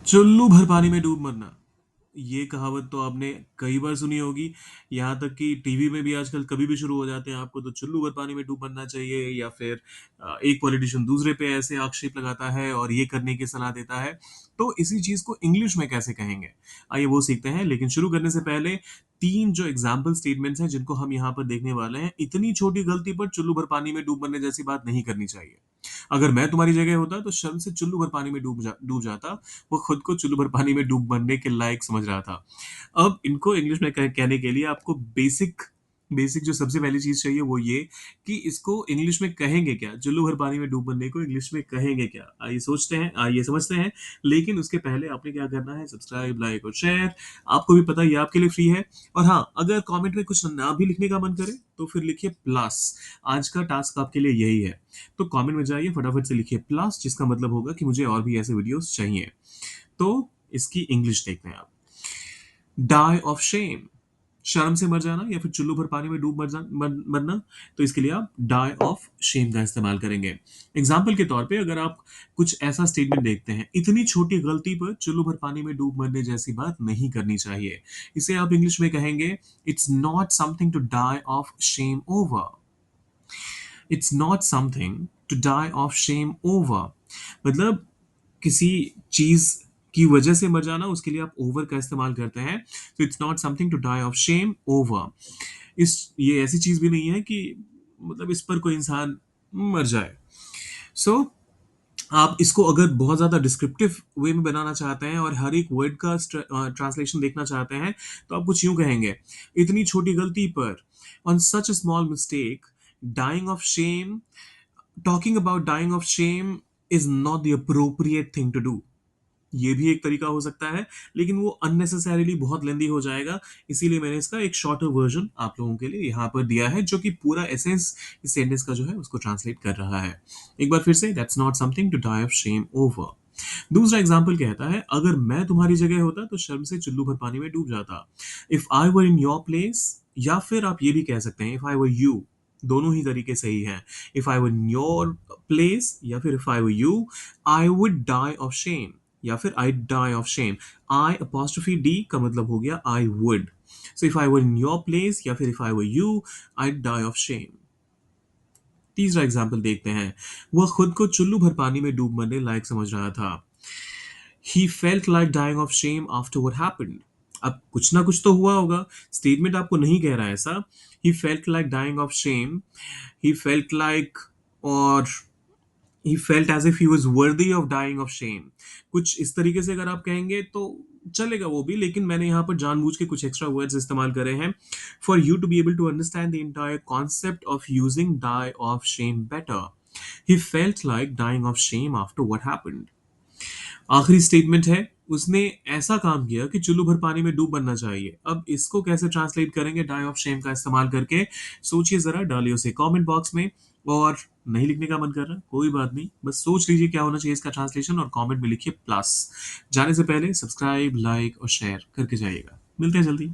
चुल्लू भर पानी में डूब मरना। ये कहावत तो आपने कई बार सुनी होगी। यहाँ तक कि टीवी में भी आजकल कभी भी शुरू हो जाते हैं, आपको तो चुल्लू भर पानी में डूब मरना चाहिए, या फिर एक पॉलिटिशियन दूसरे पे ऐसे आक्षेप लगाता है और ये करने की सलाह देता है। तो इसी चीज को इंग्लिश में कैसे कहेंगे, आइए वो सीखते हैं। लेकिन शुरू करने से पहले तीन जो एग्जाम्पल स्टेटमेंट्स हैं जिनको हम यहाँ पर देखने वाले हैं, इतनी छोटी गलती पर चुल्लू भर पानी में डूब मरने जैसी बात नहीं करनी चाहिए। अगर मैं तुम्हारी जगह होता तो शर्म से चुल्लू भर पानी में डूब जाता। वो खुद को चुल्लू भर पानी में डूब मरने के लायक समझ रहा था। अब इनको इंग्लिश में कहने के लिए आपको बेसिक बेसिक जो सबसे पहली चीज चाहिए वो ये कि इसको इंग्लिश में कहेंगे क्या, चुल्लू भर पानी में डूब मरने को इंग्लिश में कहेंगे क्या। आइए सोचते हैं, आइए समझते हैं। लेकिन उसके पहले आपने क्या करना है, सब्सक्राइब, लाइक और शेयर। आपको भी पता है ये आपके लिए फ्री है। और हाँ, अगर कमेंट में कुछ ना भी लिखने का मन करे तो फिर लिखिए प्लस। आज का टास्क आपके लिए यही है। तो कमेंट में जाइए, फटाफट से लिखिए प्लस, जिसका मतलब होगा कि मुझे और भी ऐसे वीडियोस चाहिए। तो इसकी इंग्लिश देखते हैं आप। डाई ऑफ शेम, शर्म से मर जाना या फिर चुल्लू भर पानी में डूब मरना। तो इसके लिए आप डाई ऑफ शेम का इस्तेमाल करेंगे। एग्जाम्पल के तौर पे अगर आप कुछ ऐसा स्टेटमेंट देखते हैं, इतनी छोटी गलती पर चुल्लू भर पानी में डूब मरने जैसी बात नहीं करनी चाहिए। इसे आप इंग्लिश में कहेंगे, it's not something to die of shame over. It's not something to die of shame over. मतलब किसी चीज की वजह से मर जाना, उसके लिए आप ओवर का इस्तेमाल करते हैं। तो it's not something to die of shame over. इस ये ऐसी चीज भी नहीं है कि मतलब इस पर कोई इंसान मर जाए। सो आप इसको अगर बहुत ज्यादा डिस्क्रिप्टिव वे में बनाना चाहते हैं और हर एक वर्ड का ट्रांसलेशन देखना चाहते हैं, तो आप कुछ यूं कहेंगे, इतनी छोटी गलती पर, on such a small mistake, dying of shame, talking about dying of shame is not the appropriate thing to do. ये भी एक तरीका हो सकता है, लेकिन वो अननेसेसरीली बहुत लेंदी हो जाएगा। इसीलिए मैंने इसका एक शॉर्टर वर्जन आप लोगों के लिए यहाँ पर दिया है, जो कि पूरा एसेंस इस सेंटेंस का जो है उसको ट्रांसलेट कर रहा है। एक बार फिर से, that's not something to die of shame over. दूसरा एग्जाम्पल कहता है, अगर मैं तुम्हारी जगह होता तो शर्म से चुल्लू भर पानी में डूब जाता। If I were in your place, या फिर आप ये भी कह सकते हैं, इफ आई वर यू। दोनों ही तरीके सही हैं। If I were in your place या फिर if I were you, I would die of shame या फिर I die of shame. I apostrophe D का मतलब हो गया I would. So if I were in your place या फिर if I were you, I die of shame. तीसरा example देखते हैं। वह खुद को चुल्लू भर पानी में डूब मरने लायक समझ रहा था। He felt like dying of shame after what happened. अब कुछ ना कुछ तो हुआ होगा, स्टेटमेंट आपको नहीं कह रहा है ऐसा। He felt like dying of shame, he felt like, और he felt as if he was worthy of dying of shame। कुछ इस तरीके से अगर आप कहेंगे तो चलेगा वो भी, लेकिन मैंने यहाँ पर जानबूझ के कुछ एक्स्ट्रा वर्ड्स इस्तेमाल करे हैं, for you to be able to understand the entire concept of using die of shame better. he felt like dying of shame after what happened। आखिरी स्टेटमेंट है, उसने ऐसा काम किया कि चुल्लू भर पानी में डूब मरना चाहिए। अब इसको कैसे ट्रांसलेट करेंगे डाई ऑफ शेम का इस्तेमाल करके, सोचिए जरा, डालिए उसे कमेंट बॉक्स में। और नहीं लिखने का मन कर रहा, कोई बात नहीं, बस सोच लीजिए क्या होना चाहिए इसका ट्रांसलेशन और कमेंट में लिखिए प्लस। जाने से पहले सब्सक्राइब, लाइक और शेयर करके जाइएगा। मिलते हैं जल्दी।